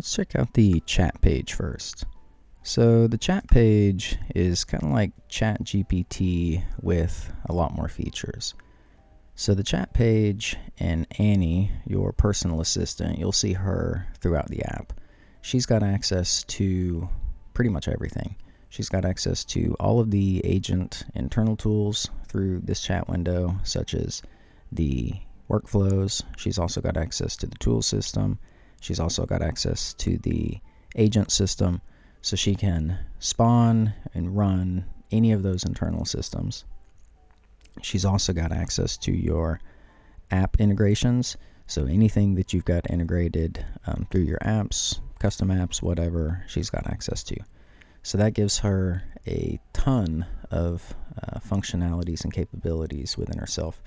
let's check out the chat page first. So the chat page is kind of like ChatGPT with a lot more features. So the chat page and Annie, your personal assistant, you'll see her throughout the app. She's got access to pretty much everything. She's got access to all of the agent internal tools through this chat window, such as the workflows. She's also got access to the tool system. She's also got access to the agent system, so she can spawn and run any of those internal systems. She's also got access to your app integrations, so anything that you've got integrated through your apps, custom apps, whatever, she's got access to. So that gives her a ton of functionalities and capabilities within herself.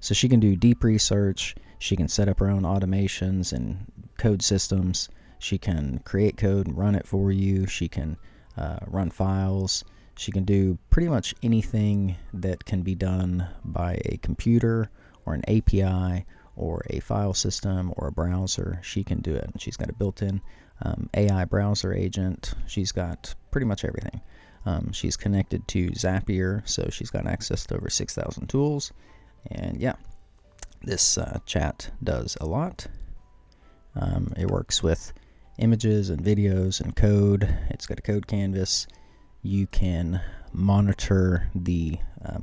So she can do deep research, she can set up her own automations and code systems, she can create code and run it for you, she can run files, she can do pretty much anything that can be done by a computer or an API or a file system or a browser. She can do it. She's got a built-in AI browser agent. She's got pretty much everything. She's connected to Zapier, so she's got access to over 6,000 tools. And yeah, this chat does a lot. It works with images and videos and code. It's got a code canvas. You can monitor the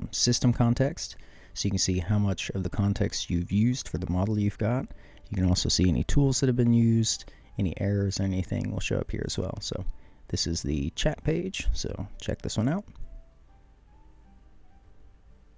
system context, so you can see how much of the context you've used for the model you've got. You can also see any tools that have been used, any errors or anything will show up here as well. So this is the chat page, so check this one out.